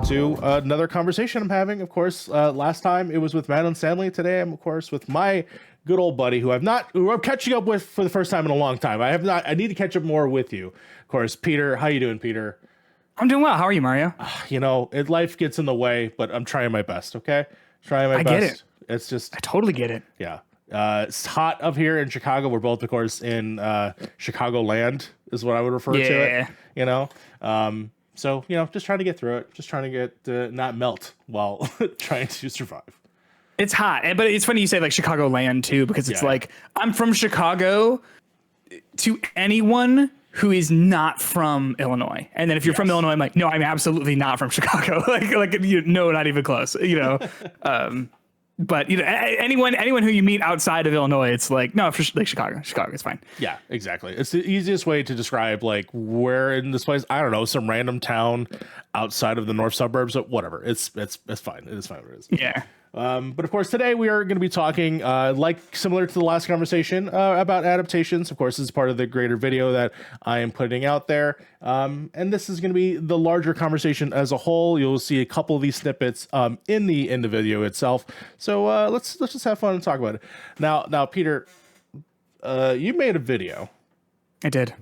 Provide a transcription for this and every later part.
to another conversation I'm having. Of course, last time it was with Matt and Stanley. Today I'm, of course, with my good old buddy who I'm catching up with for the first time in a long time. I need to catch up more with you. Of course, Peter. How you doing, Peter? I'm doing well. How are you, Mario? Life gets in the way, but I'm trying my best. Okay, trying my best. I get it. It's just I totally get it. yeah. It's hot up here in Chicago. We're both, of course, in Chicago land is what I would refer to it. So, just trying to get through it. Just trying to get not melt while trying to survive. It's hot. But it's funny you say like Chicago land too, because it's I'm from Chicago to anyone who is not from Illinois. And then if you're from Illinois, I'm like, no, I'm absolutely not from Chicago. Not even close, But anyone who you meet outside of Illinois, it's like, no, for like Chicago, it's fine. Yeah, exactly. It's the easiest way to describe like where in this place. I don't know, some random town outside of the north suburbs, but whatever. It's fine. It is fine. What it is. Yeah. But of course, today we are going to be talking, similar to the last conversation, about adaptations. Of course, this is part of the greater video that I am putting out there. And this is going to be the larger conversation as a whole. You'll see a couple of these snippets in the video itself. So let's just have fun and talk about it. Now, Peter, you made a video. I did.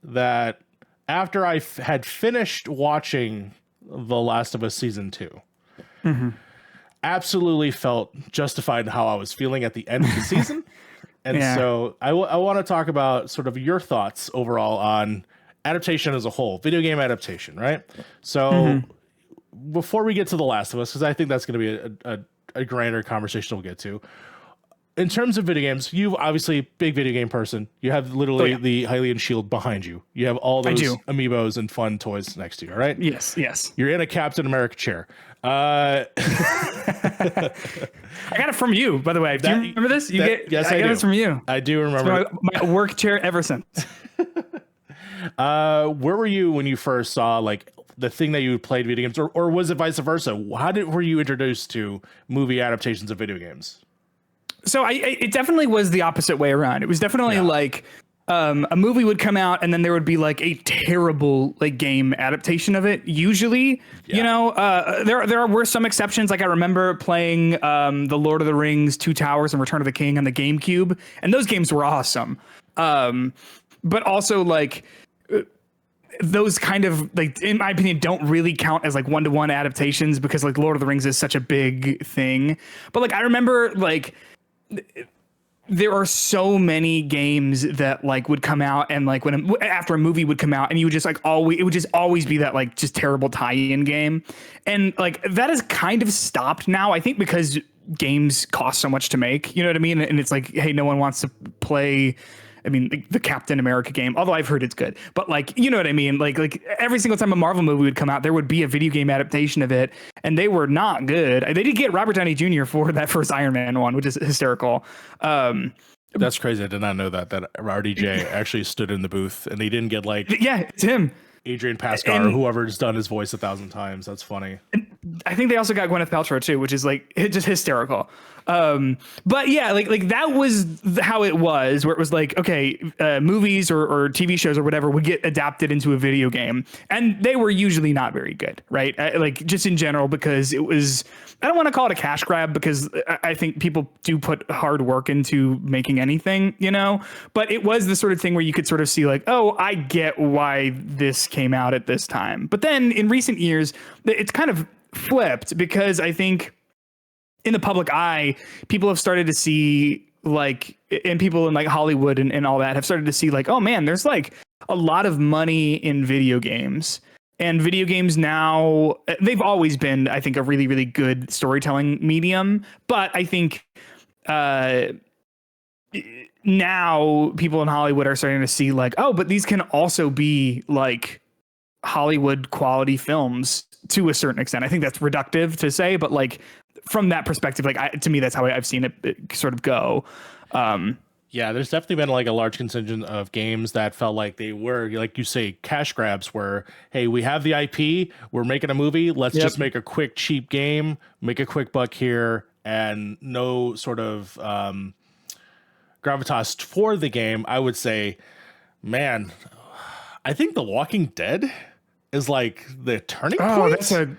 That after I had finished watching The Last of Us Season 2. Mm-hmm. Absolutely felt justified in how I was feeling at the end of the season. And so I want to talk about sort of your thoughts overall on adaptation as a whole, video game adaptation, right? So before we get to The Last of Us, because I think that's going to be a grander conversation we'll get to. In terms of video games, you obviously big video game person. You have literally the Hylian shield behind you. You have all those amiibos and fun toys next to you, right? Yes. You're in a Captain America chair. I got it from you, by the way. Do you remember this? Yes, I got this from you. I do remember. It's my work chair ever since. Where were you when you first saw like the thing that you played video games, or was it vice versa? Were you introduced to movie adaptations of video games? So it definitely was the opposite way around. It was definitely like a movie would come out and then there would be like a terrible like game adaptation of it. Usually, there were some exceptions. Like I remember playing the Lord of the Rings, Two Towers, and Return of the King on the GameCube, and those games were awesome. But also like those kind of like, in my opinion, don't really count as like one-to-one adaptations because like Lord of the Rings is such a big thing. But like I remember like there are so many games that like would come out and like after a movie would come out and you would just like it would just always be that like just terrible tie-in game. And like that has kind of stopped now, I think, because games cost so much to make, you know what I mean? And it's like, hey, no one wants to play, I mean, the Captain America game, although I've heard it's good, but like, you know what I mean? Like every single time a Marvel movie would come out, there would be a video game adaptation of it, and they were not good. They did get Robert Downey Jr. for that first Iron Man one, which is hysterical. That's crazy. I did not know that RDJ actually stood in the booth, and they didn't get like, it's him, Adrian Pascar, or whoever's done his voice 1,000 times. That's funny. I think they also got Gwyneth Paltrow too, which is like just hysterical. But yeah, like that was how it was, where it was like, okay, movies or TV shows or whatever would get adapted into a video game, and they were usually not very good, right? Like just in general, because it was, I don't want to call it a cash grab, because I think people do put hard work into making anything, but it was the sort of thing where you could sort of see like, oh, I get why this came out at this time. But then in recent years, it's kind of flipped, because I think in the public eye, people have started to see like, and people in like Hollywood and all that have started to see like, oh man, there's like a lot of money in video games. And video games now, they've always been, I think, a really, really good storytelling medium. But I think now people in Hollywood are starting to see like, oh, but these can also be like Hollywood quality films to a certain extent. I think that's reductive to say, but like from that perspective, like to me, that's how I've seen it sort of go. Yeah, there's definitely been like a large contingent of games that felt like they were, like you say, cash grabs where, hey, we have the IP, we're making a movie, let's just make a quick, cheap game, make a quick buck here, and no sort of gravitas for the game. I would say, man, I think The Walking Dead is like the turning point.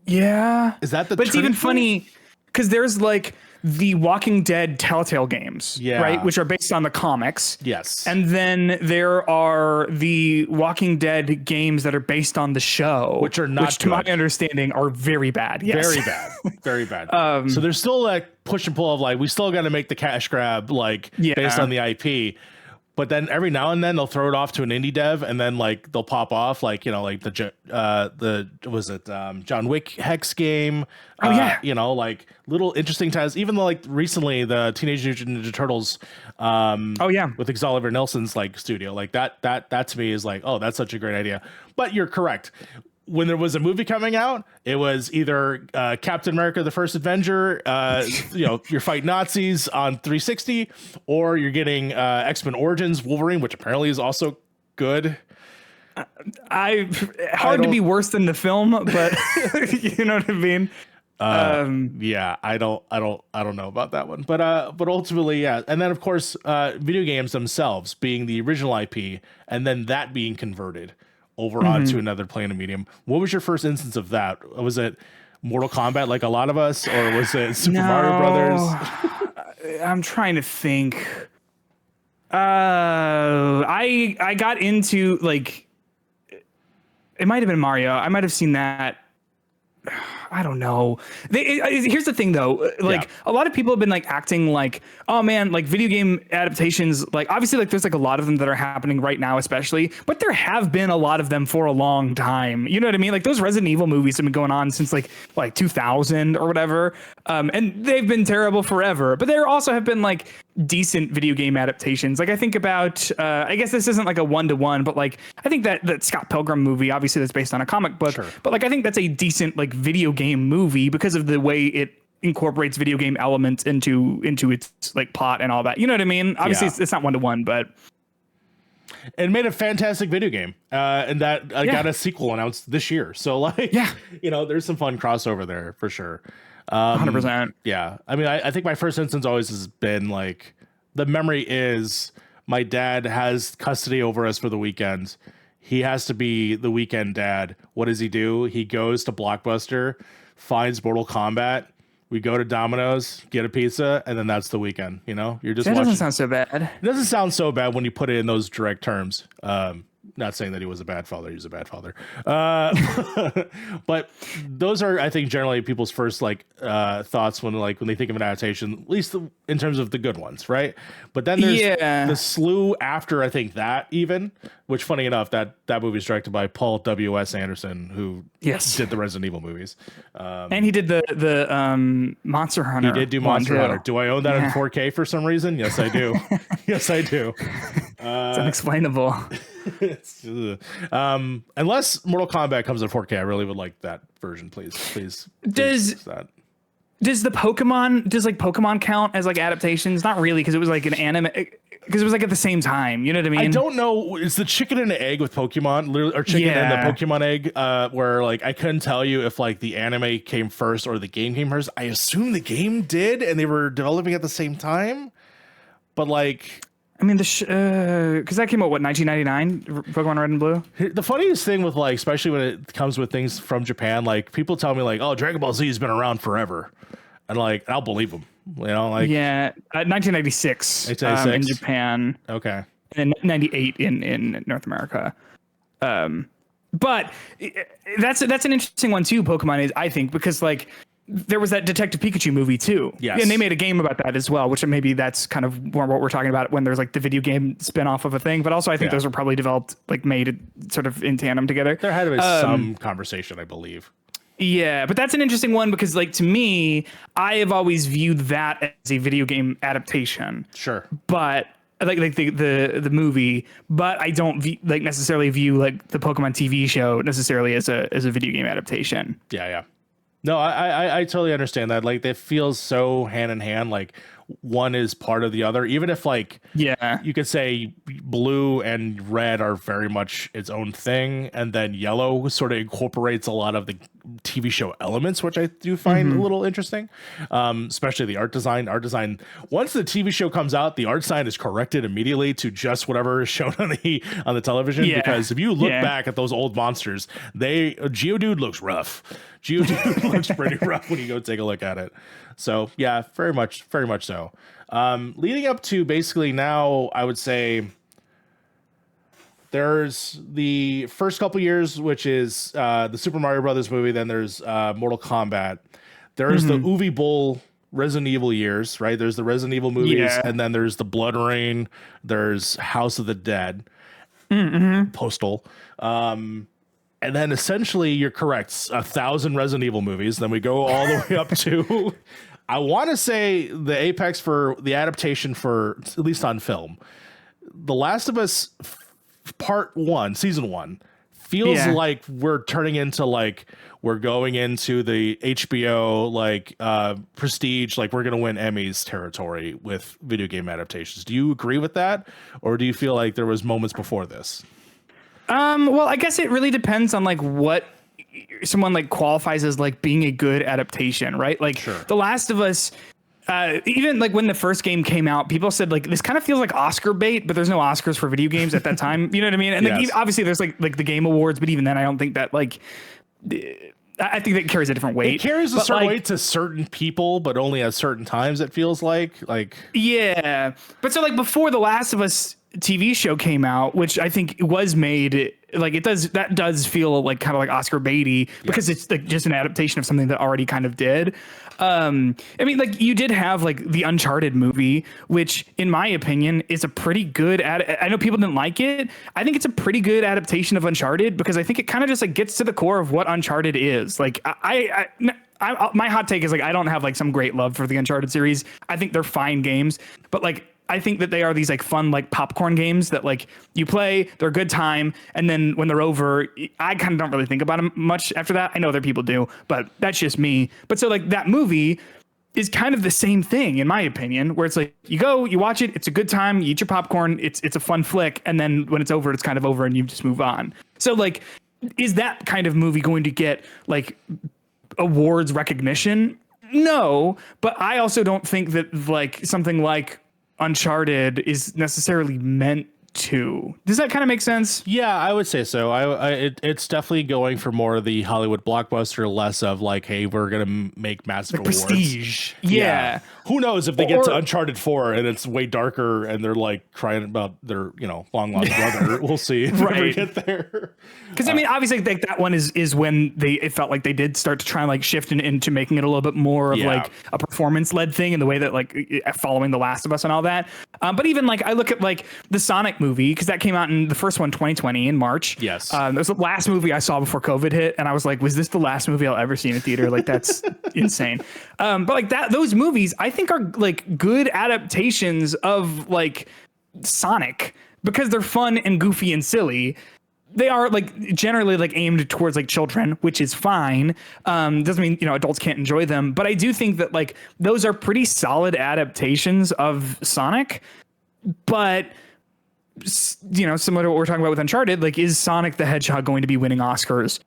Yeah. Is that the But it's even Turning Point? funny because there's like the Walking Dead Telltale games, Yeah. right? Which are based on the comics. Yes. And then there are the Walking Dead games that are based on the show, Which are not which to my good. understanding are very bad. Yes. Very bad. Very bad. So there's still like push and pull of like, we still got to make the cash grab, like based on the IP. But then every now and then they'll throw it off to an indie dev, and then like they'll pop off, like, you know, like John Wick Hex game. Oh, yeah. You know, like little interesting titles. Even though like recently the Teenage Mutant Ninja Turtles, Oh yeah. with Oliver Nelson's like studio, like that to me is like, oh, that's such a great idea. But you're correct. When there was a movie coming out, it was either Captain America: The First Avenger, you know, you're fighting Nazis on 360, or you're getting X-Men Origins Wolverine, which apparently is also good. Hard to be worse than the film, but you know what I mean. Yeah, I don't know about that one, but ultimately, yeah. And then of course, video games themselves being the original IP, and then that being converted over onto another plane of medium. What was your first instance of that? Was it Mortal Kombat like a lot of us, or was it Super Mario Brothers? I'm trying to think. I got into like, it might have been Mario. I might have seen that. I don't know. Here's the thing though, like a lot of people have been like acting like, oh man, like video game adaptations, like obviously like there's like a lot of them that are happening right now, especially, but there have been a lot of them for a long time. You know what I mean? Like those Resident Evil movies have been going on since like 2000 or whatever. And they've been terrible forever, but there also have been like decent video game adaptations. Like I think about, I guess this isn't like a 1-to-1, but like I think that Scott Pilgrim movie, obviously that's based on a comic book, but like I think that's a decent like video game movie because of the way it incorporates video game elements into its like plot and all that. You know what I mean? Obviously it's not 1-to-1, but it made a fantastic video game, and that got a sequel announced this year. So like, you know, there's some fun crossover there for sure. 100%. Yeah. I mean, I think my first instance always has been like, the memory is my dad has custody over us for the weekend. He has to be the weekend dad. What does he do? He goes to Blockbuster, finds Mortal Kombat. We go to Domino's, get a pizza, and then that's the weekend. You know, you're just that watching. doesn't sound so bad. It doesn't sound so bad when you put it in those direct terms. Not saying that he was a bad father. He was a bad father. But those are, I think, generally people's first like thoughts when they think of an adaptation, at least in terms of the good ones, right? But then there's the slew after, I think, that even, which funny enough, that movie is directed by Paul W.S. Anderson, who did the Resident Evil movies. And he did the Monster Hunter. He did do Monster Hunter. Do I own that in 4K for some reason? Yes, I do. Yes, I do. It's unexplainable. Unless Mortal Kombat comes in 4K, I really would like that version, please. Does the Pokemon count as like adaptations? Not really, because it was like an anime, because it was like at the same time. You know what I mean? I don't know. It's the chicken and the egg with Pokemon, or chicken and the Pokemon egg, where like I couldn't tell you if like the anime came first or the game came first. I assume the game did, and they were developing at the same time. But like, I mean, because that came out, 1999, Pokemon Red and Blue? The funniest thing with like, especially when it comes with things from Japan, like people tell me like, oh, Dragon Ball Z has been around forever. And like, I'll believe them, you know, like. Yeah, 1996 in Japan. Okay. And 98 in North America. But that's an interesting one too, Pokemon is, I think, because like, there was that Detective Pikachu movie too. Yes. And they made a game about that as well, which maybe that's kind of more what we're talking about when there's like the video game spinoff of a thing. But also I think those were probably developed, like made sort of in tandem together. There had to be some conversation, I believe. Yeah, but that's an interesting one because like to me, I have always viewed that as a video game adaptation. Sure. But like the movie, but I don't necessarily view like the Pokemon TV show necessarily as a video game adaptation. Yeah. No, I totally understand that. Like, it feels so hand in hand. Like, one is part of the other. Even if, like, you could say blue and red are very much its own thing, and then yellow sort of incorporates a lot of the TV show elements, which I do find a little interesting, especially the art design. Once the TV show comes out, the art design is corrected immediately to just whatever is shown on the television. Because if you look back at those old monsters, Geodude looks rough. Geodude looks pretty rough when you go take a look at it. So yeah, very much so. Leading up to basically now, I would say there's the first couple years, which is the Super Mario Brothers movie. Then there's Mortal Kombat. There's the Uwe Boll Resident Evil years, right? There's the Resident Evil movies, and then there's the Blood Rain. There's House of the Dead, Postal. And then essentially, you're correct, 1,000 Resident Evil movies. Then we go all the way up to, I want to say, the apex for the adaptation for, at least on film. The Last of Us Part 1, Season 1, feels like we're turning into, like, we're going into the HBO, like, prestige, like, we're going to win Emmys territory with video game adaptations. Do you agree with that? Or do you feel like there was moments before this? Well, I guess it really depends on like what someone like qualifies as like being a good adaptation, right? Like The Last of Us, even like when the first game came out, people said like this kind of feels like Oscar bait, but there's no Oscars for video games at that time. You know what I mean? And like, obviously there's like the Game Awards, but even then I don't think that like I think that carries a different weight. It carries a certain weight to certain people, but only at certain times. It feels like yeah. But so like before The Last of Us TV show came out, which I think was made like that does feel like kind of like Oscar baity because it's like just an adaptation of something that already kind of did. I mean, like you did have like the Uncharted movie, which in my opinion is a pretty good I know people didn't like it. I think it's a pretty good adaptation of Uncharted because I think it kind of just like gets to the core of what Uncharted is. Like I my hot take is like I don't have like some great love for the Uncharted series. I think they're fine games, but like I think that they are these like fun, like popcorn games that like you play, they're a good time. And then when they're over, I kind of don't really think about them much after that. I know other people do, but that's just me. But so like that movie is kind of the same thing, in my opinion, where it's like you go, you watch it. It's a good time. You eat your popcorn. It's a fun flick. And then when it's over, it's kind of over and you just move on. So like, is that kind of movie going to get like awards recognition? No, but I also don't think that like something like Uncharted is necessarily meant to. Does that kind of make sense? Yeah, I would say so. It's definitely going for more of the Hollywood blockbuster, less of like, hey, we're gonna make massive awards. Prestige. Yeah. Who knows if they get to Uncharted 4 and it's way darker and they're like crying about their long lost brother. We'll see if we ever get there. Because I mean, obviously, like that one is when it felt like they did start to try and like shift into making it a little bit more of like a performance led thing in the way that like following The Last of Us and all that. But even like I look at like the Sonic movie, because that came out in the first one 2020 in March. Yes. That was the last movie I saw before COVID hit, and I was like, was this the last movie I'll ever see in a theater? Like that's insane. But like those movies I think are like good adaptations of like Sonic because they're fun and goofy and silly. They are like generally like aimed towards like children, which is fine. Doesn't mean, adults can't enjoy them. But I do think that like those are pretty solid adaptations of Sonic. But, similar to what we're talking about with Uncharted, like is Sonic the Hedgehog going to be winning Oscars?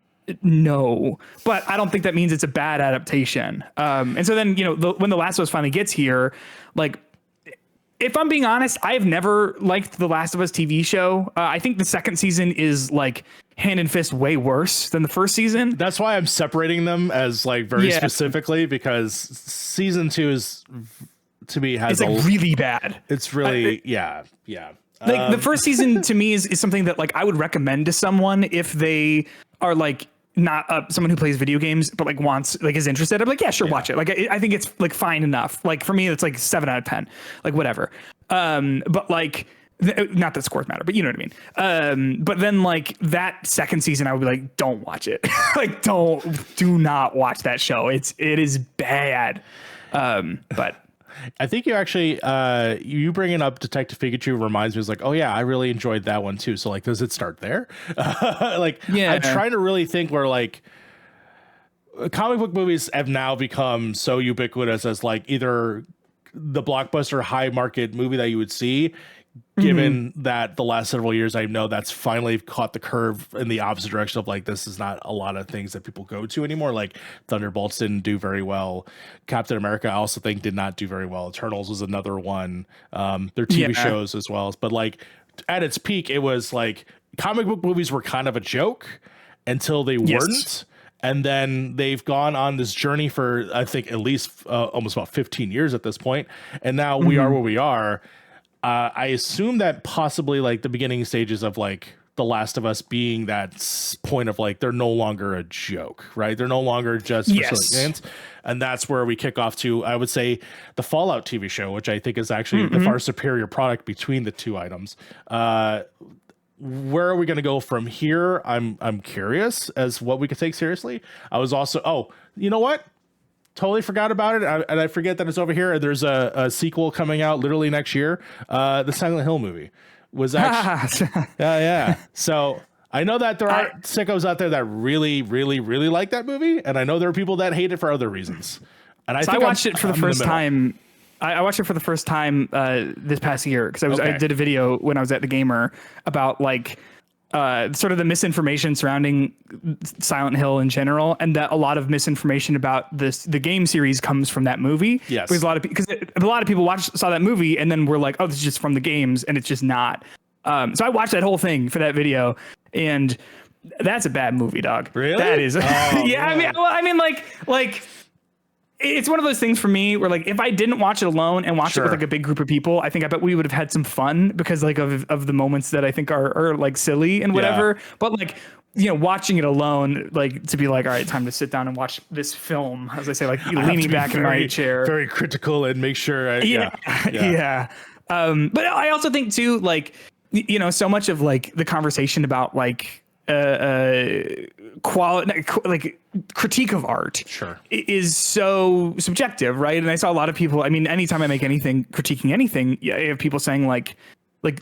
No, but I don't think that means it's a bad adaptation. And so then, when The Last of Us finally gets here, like, if I'm being honest, I've never liked The Last of Us TV show. I think the second season is like hand and fist way worse than the first season. That's why I'm separating them as like very specifically, because season 2 is, to me, it's like really bad. It's really, Like the first season to me is something that like I would recommend to someone if they are like not someone who plays video games, but like wants, like is interested. I'm like, yeah, sure. Watch it. Like, I think it's like fine enough. Like for me, it's like 7 out of 10, like whatever. But like, not that scores matter, but you know what I mean? But then like that second season, I would be like, don't watch it. Like, do not watch that show. It is bad. But I think you actually, you bringing up Detective Pikachu reminds me, it's like, oh yeah, I really enjoyed that one too. So like, does it start there? Like, yeah, I'm trying to really think where like comic book movies have now become so ubiquitous as like either the blockbuster high market movie that you would see given that the last several years, I know that's finally caught the curve in the opposite direction of like, this is not a lot of things that people go to anymore. Like Thunderbolts didn't do very well. Captain America, I also think, did not do very well. Eternals was another one. Their TV shows as well. But like at its peak, it was like comic book movies were kind of a joke until they weren't. And then they've gone on this journey for, I think, at least almost about 15 years at this point. And now we are where we are. I assume that possibly like the beginning stages of like The Last of Us being that point of like, they're no longer a joke, right? They're no longer just for silly games. And that's where we kick off to, I would say, the Fallout TV show, which I think is actually the far superior product between the two items. Where are we going to go from here? I'm curious as what we could take seriously. I was also, you know what? Totally forgot about it. And I forget that it's over here. There's a sequel coming out literally next year. The Silent Hill movie was actually, yeah. So I know that there are sickos out there that really, really, really like that movie. And I know there are people that hate it for other reasons. And I watched it for the first time. I watched it for the first time this past year because I did a video when I was at the Gamer about like sort of the misinformation surrounding Silent Hill in general, and that a lot of misinformation about the game series comes from that movie. Yes, because a lot of people saw that movie and then were like, "Oh, this is just from the games," and it's just not. So I watched that whole thing for that video, and that's a bad movie, dog. Really? That is. Yeah. I mean, like. It's one of those things for me where like if I didn't watch it alone and watch it with like a big group of people, I bet we would have had some fun because like of the moments that I think are like silly and whatever. Yeah. But like, you know, watching it alone, like to be like, all right, time to sit down and watch this film, as I say, like leaning back in my chair, very critical and make sure. Yeah. But I also think too, like, you know, so much of like the conversation about like quality, like critique of art is so subjective, right? And I saw a lot of people, I mean, anytime I make anything critiquing anything, I have people saying like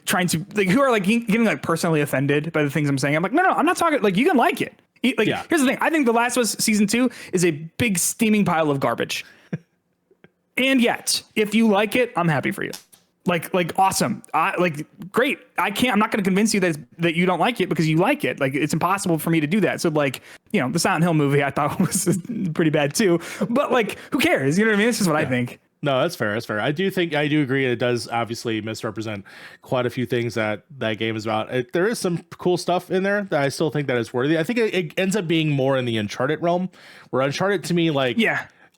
trying to like who are like getting like personally offended by the things I'm saying. I'm like, no, I'm not talking, like you can like it. Like here's the thing, I think The Last of Us season 2 is a big steaming pile of garbage. And yet, if you like it, I'm happy for you. Like awesome. Like great. I'm not going to convince you that you don't like it because you like it. Like it's impossible for me to do that. So like, you know, the Silent Hill movie I thought was pretty bad too, but like, who cares? You know what I mean? This is what I think. No, that's fair. That's fair. I do agree. It does obviously misrepresent quite a few things that game is about. There is some cool stuff in there that I still think that is worthy. I think it ends up being more in the Uncharted realm, where Uncharted to me, like,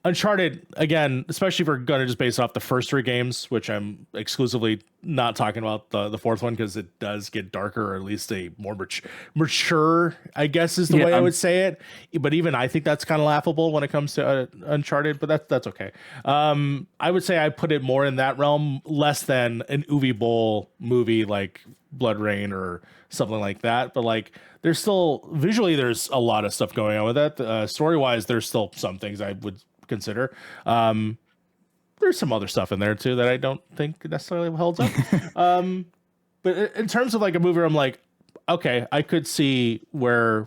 Uncharted, again, especially if we're going to just base off the first 3 games, which I'm exclusively not talking about the fourth one because it does get darker, or at least a more mature, I guess is the way I would say it. But even I think that's kind of laughable when it comes to Uncharted, but that's okay. I would say I put it more in that realm, less than an Uwe Boll movie like Blood Rain or something like that. But like, there's still, visually, there's a lot of stuff going on with that. Story-wise, there's still some things I would consider. There's some other stuff in there too that I don't think necessarily holds up. But in terms of like a movie where I'm like, okay, I could see where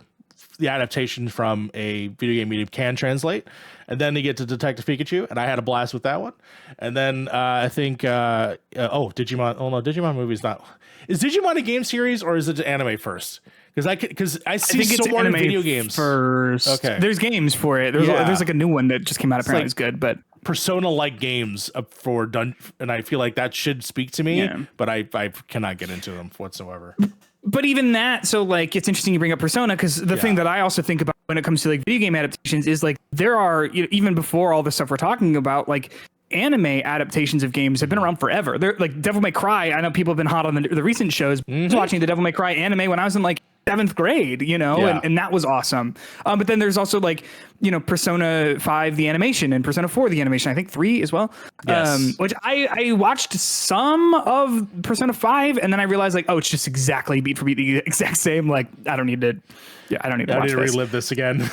the adaptation from a video game medium can translate. And then they get to Detective Pikachu, and I had a blast with that one. And then I think Digimon. Oh no, Digimon movie is not. Is Digimon a game series or is it an anime first? Because I see so more video games first. Okay, there's games for it. There's like a new one that just came out. Apparently, it's good, but Persona-like games for done, and I feel like that should speak to me. Yeah. But I cannot get into them whatsoever. But even that, so like it's interesting you bring up Persona because the thing that I also think about when it comes to like video game adaptations is like there are, you know, even before all the stuff we're talking about, like anime adaptations of games have been around forever. They're like Devil May Cry. I know people have been hot on the recent shows. I was watching the Devil May Cry anime when I was in like 7th grade, you know, and that was awesome. But then there's also like, you know, Persona 5, the animation, and Persona 4, the animation, I think 3 as well. Yes. Which I watched some of Persona 5 and then I realized like, oh, it's just exactly beat for beat the exact same. Like, I don't need to relive this again.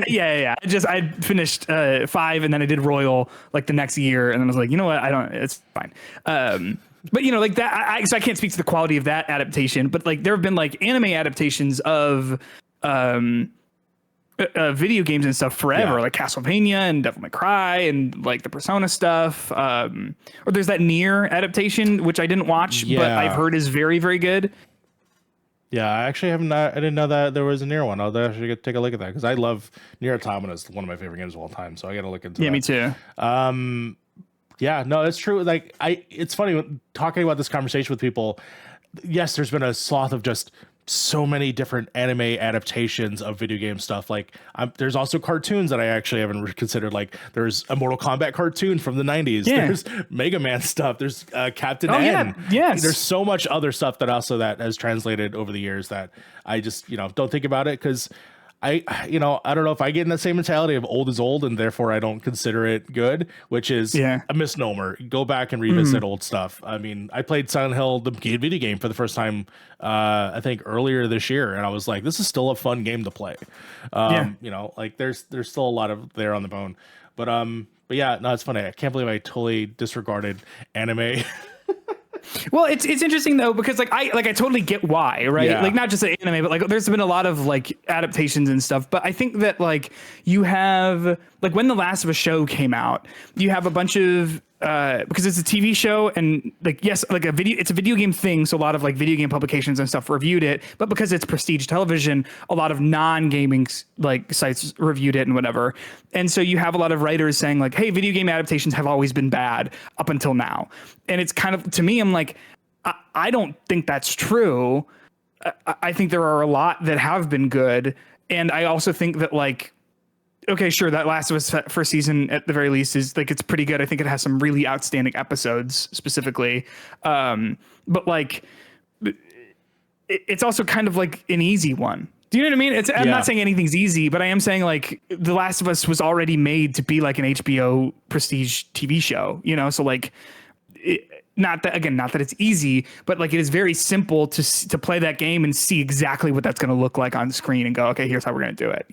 Yeah. I finished 5 and then I did Royal like the next year. And then I was like, you know what? It's fine. But you know, like that, so I can't speak to the quality of that adaptation, but like there have been like anime adaptations of video games and stuff forever, Yeah. like Castlevania and Devil May Cry and like the Persona stuff. Or there's that Nier adaptation, which I didn't watch, but Yeah. I've heard is very, very good. Yeah, I actually have not. I didn't know that there was a Nier one. I'll actually take a look at that because I love Nier Automata. Is one of my favorite games of all time. So I got to look into. Yeah, that. me too. Yeah, no, it's true. Like it's funny when talking about this conversation with people. Yes, there's been a swath of just so many different anime adaptations of video game stuff. Like there's also cartoons that I actually haven't considered. Like there's a Mortal Kombat cartoon from the 90s. Yeah. There's Mega Man stuff. There's Captain Oh, N. yeah. Yes. There's so much other stuff that has translated over the years that I just, don't think about it because I don't know if I get in the same mentality of old is old and therefore I don't consider it good, which is a misnomer. Go back and revisit old stuff. I mean, I played Silent Hill, the video game, for the first time, I think earlier this year. And I was like, this is still a fun game to play. Like there's still a lot of there on the bone, but yeah, no, it's funny. I can't believe I totally disregarded anime. Well, it's interesting though because I totally get why, right? Yeah. Like not just the anime, but like there's been a lot of like adaptations and stuff. But I think that like you have like when The Last of Us show came out, you have a bunch of because it's a TV show and like yes, like it's a video game thing, so a lot of like video game publications and stuff reviewed it. But because it's prestige television, a lot of non-gaming like sites reviewed it and whatever. And so you have a lot of writers saying like, hey, video game adaptations have always been bad up until now. And it's kind of, to me, I'm like, I don't think that's true. I think there are a lot that have been good. And I also think that like, okay, sure, that Last of Us first season at the very least is like, it's pretty good. I think it has some really outstanding episodes specifically. But like, it's also kind of like an easy one. Do you know what I mean? I'm not saying anything's easy, but I am saying like The Last of Us was already made to be like an HBO prestige TV show, So like, not that it's easy, but like it is very simple to play that game and see exactly what that's going to look like on screen and go, okay, here's how we're going to do it,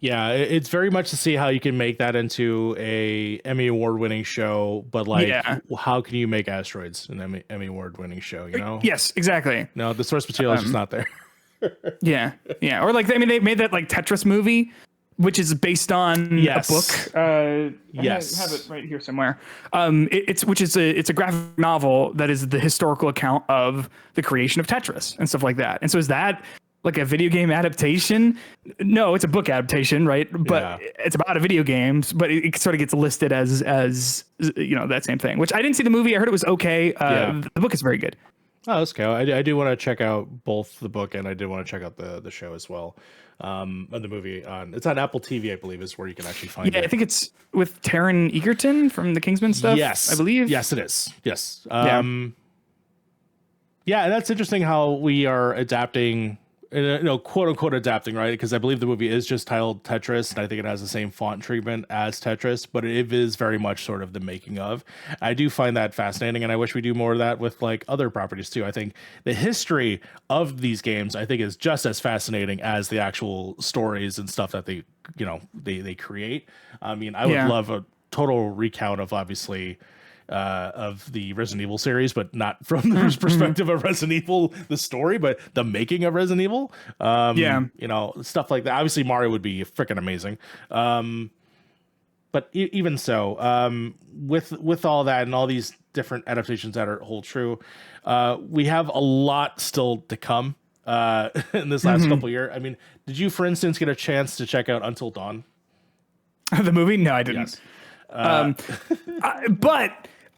Yeah, it's very much to see how you can make that into a Emmy award-winning show, but like, how can you make Asteroids an Emmy award-winning show? Yes, exactly. No, the source material is just not there. yeah, or like they made that like Tetris movie, which is based on a book. I have it right here somewhere. It's a graphic novel that is the historical account of the creation of Tetris and stuff like that. And so is that like a video game adaptation? No, it's a book adaptation, right? But it's about a video game, but it sort of gets listed as that same thing. Which I didn't see the movie. I heard it was okay. The book is very good. Oh, that's cool. I do want to check out both the book and I do want to check out the show as well. The movie it's on Apple TV, I believe, is where you can actually find it. Yeah, I think it's with Taron Egerton from the Kingsman stuff. Yes, I believe. Yes, it is. Yes. Yeah, and that's interesting how we are adapting, quote unquote adapting, right? Because I believe the movie is just titled Tetris, and I think it has the same font treatment as Tetris, but it is very much sort of the making of. I do find that fascinating, and I wish we do more of that with like other properties too. I think the history of these games, I think, is just as fascinating as the actual stories and stuff that they create. I mean, I would love a total recount of obviously of the Resident Evil series, but not from the perspective of Resident Evil, the story, but the making of Resident Evil. Stuff like that. Obviously, Mario would be freaking amazing. But even so, with all that and all these different adaptations that hold true, we have a lot still to come in this last couple years. I mean, did you, for instance, get a chance to check out Until Dawn? The movie? No, I didn't. Yes.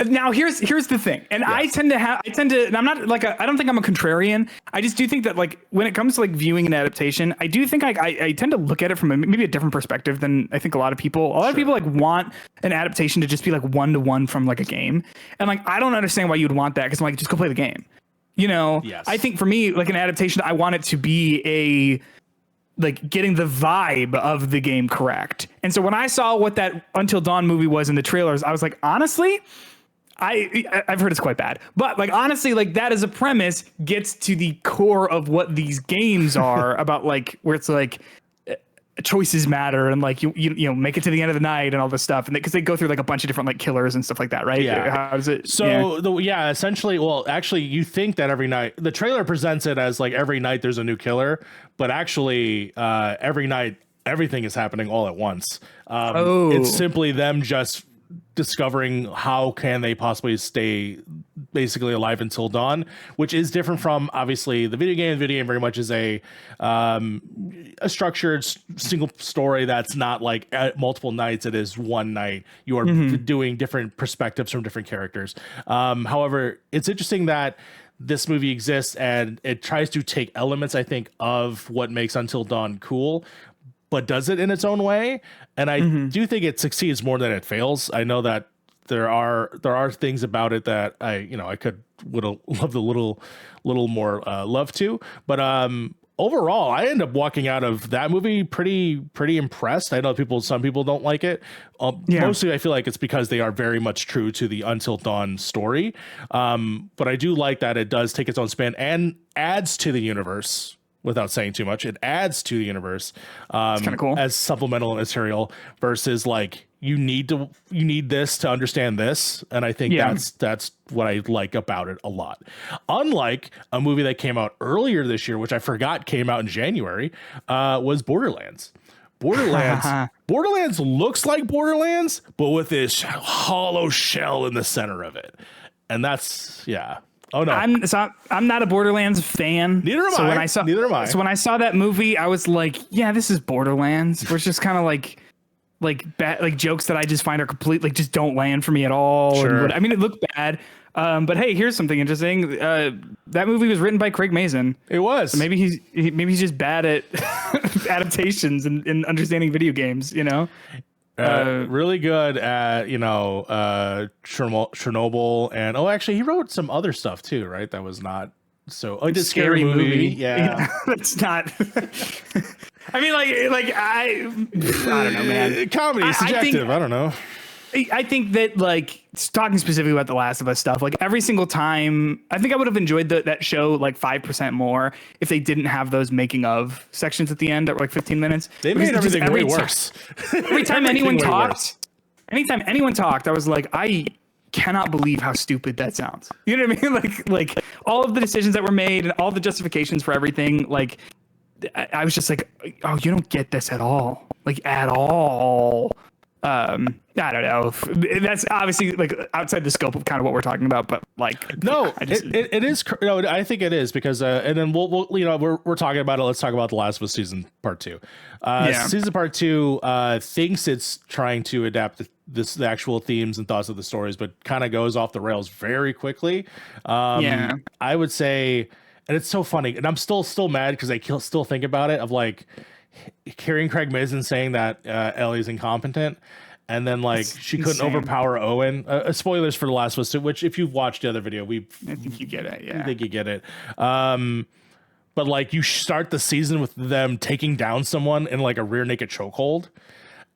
But now here's the thing, and I tend to, and I'm not like I don't think I'm a contrarian. I just do think that like when it comes to like viewing an adaptation, I do think I tend to look at it from maybe a different perspective than I think a lot of people. A lot of people like want an adaptation to just be like 1-to-1 from like a game, and like I don't understand why you'd want that because I'm like, just go play the game. Yes. I think for me, like an adaptation, I want it to be like getting the vibe of the game correct. And so when I saw what that Until Dawn movie was in the trailers, I was like, honestly, I've heard it's quite bad, but like, honestly, like that as a premise gets to the core of what these games are about, like where it's like, choices matter, and like you make it to the end of the night and all this stuff, and because they go through like a bunch of different like killers and stuff like that, right? Yeah. How does it? So essentially, well, actually, you think that every night the trailer presents it as like every night there's a new killer, but actually, every night everything is happening all at once. It's simply them just discovering how can they possibly stay basically alive until dawn, which is different from obviously the video game. The video game very much is a structured single story that's not like at multiple nights. It is one night. You are doing different perspectives from different characters. However, it's interesting that this movie exists and it tries to take elements, I think, of what makes Until Dawn cool, but does it in its own way. And I do think it succeeds more than it fails. I know that there are things about it that I would have loved a little more love to, but overall, I end up walking out of that movie pretty impressed. I know some people don't like it. Mostly, I feel like it's because they are very much true to the Until Dawn story. But I do like that it does take its own spin and adds to the universe. Without saying too much, it adds to the universe It's kind of cool as supplemental material versus like you need this to understand this. And I think that's what I like about it a lot. Unlike a movie that came out earlier this year, which I forgot came out in January, was Borderlands. Borderlands looks like Borderlands, but with this hollow shell in the center of it. And that's, Oh no! I'm not a Borderlands fan. Neither am I. Neither am I. So when I saw that movie, I was like, "Yeah, this is Borderlands." Where it's just kind of like bad, like jokes that I just find are complete, like just don't land for me at all. Sure. I mean, it looked bad. But hey, here's something interesting. That movie was written by Craig Mazin. It was. So maybe he's just bad at adaptations and understanding video games. Really good at Chernobyl, and actually he wrote some other stuff too, right? That was not so. Oh, he did Scary Movie. Yeah, that's not. I mean, I don't know, man. Comedy is subjective. I don't know. I think that, like, talking specifically about The Last of Us stuff, like every single time, I think I would have enjoyed that show like 5% more if they didn't have those making of sections at the end that were like 15 minutes. They made everything way worse. Every time anyone talked, I was like, I cannot believe how stupid that sounds. You know what I mean? Like all of the decisions that were made and all the justifications for everything, like I was just like, oh, you don't get this at all. Like at all. I don't know. That's obviously like outside the scope of kind of what we're talking about, but like, no, it is. No, I think it is because, and then we'll we're talking about it. Let's talk about The Last of Us season part 2. Season part 2 thinks it's trying to adapt the actual themes and thoughts of the stories, but kind of goes off the rails very quickly. I would say, and it's so funny, and I'm still mad because I still think about it of like hearing Craig Mazin saying that Ellie's incompetent, and then like she couldn't overpower Owen. Spoilers for The Last of Us, which if you've watched the other video, I think you get it. Yeah, I think you get it. But like you start the season with them taking down someone in like a rear naked chokehold,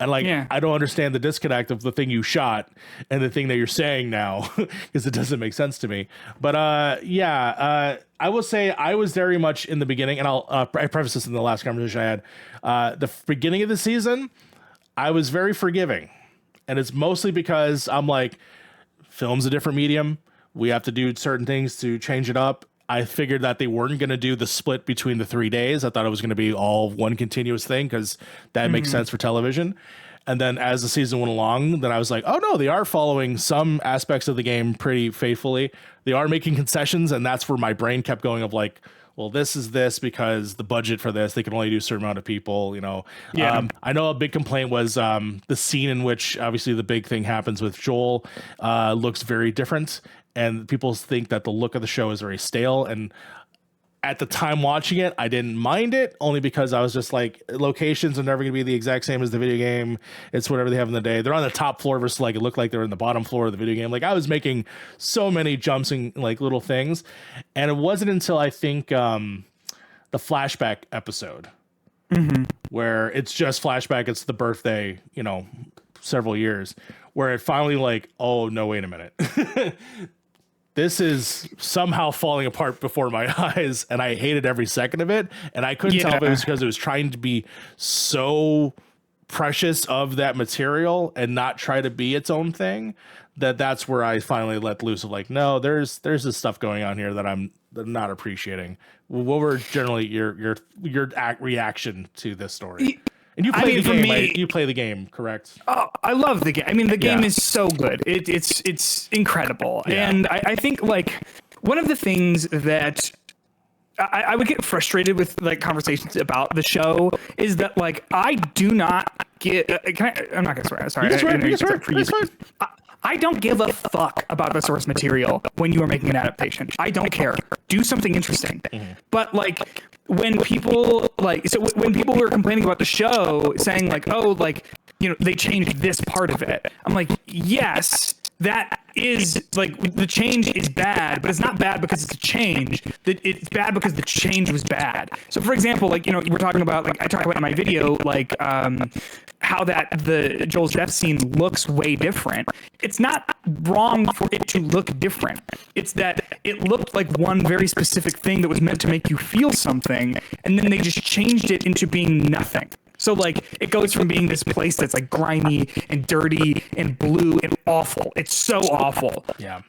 and like I don't understand the disconnect of the thing you shot and the thing that you're saying now because it doesn't make sense to me. But I will say I was very much in the beginning, and I preface this in the last conversation I had. The beginning of the season, I was very forgiving, and it's mostly because I'm like, film's a different medium. We have to do certain things to change it up. I figured that they weren't going to do the split between the 3 days. I thought it was going to be all one continuous thing because that makes sense for television. And then as the season went along, then I was like, oh no, they are following some aspects of the game pretty faithfully. They are making concessions, and that's where my brain kept going of like, well, this is this because the budget for this, they can only do a certain amount of people, I know a big complaint was the scene in which obviously the big thing happens with Joel looks very different, and people think that the look of the show is very stale. And at the time watching it, I didn't mind it, only because I was just like, locations are never going to be the exact same as the video game. It's whatever they have in the day. They're on the top floor versus like it looked like they're in the bottom floor of the video game. Like I was making so many jumps and like little things. And it wasn't until I think the flashback episode where it's just flashback. It's the birthday, several years where it finally like, oh no, wait a minute. this is somehow falling apart before my eyes, and I hated every second of it. And I couldn't tell if it was because it was trying to be so precious of that material and not try to be its own thing. That's where I finally let loose of like, no, there's this stuff going on here that I'm not appreciating. What were generally your reaction to this story? And you play the game. You play the game, correct? Oh, I love the game. I mean, the game is so good. It's incredible. Yeah. And I think like one of the things that I would get frustrated with like conversations about the show is that like I do not get. I'm not gonna swear. Sorry. You can swear. I don't give a fuck about the source material when you are making an adaptation. I don't care. Do something interesting. Mm-hmm. But like when people when people were complaining about the show saying like, oh, like, you know, they changed this part of it. I'm like, yes, that is like the change is bad, but it's not bad because it's a change. It's bad because the change was bad. So for example, like, you know, we're talking about like I talked about in my video, like how that the Joel's death scene looks way different. It's not wrong for it to look different. It's that it looked like one very specific thing that was meant to make you feel something, and then they just changed it into being nothing. So like it goes from being this place that's like grimy and dirty and blue and awful. It's so awful. Yeah.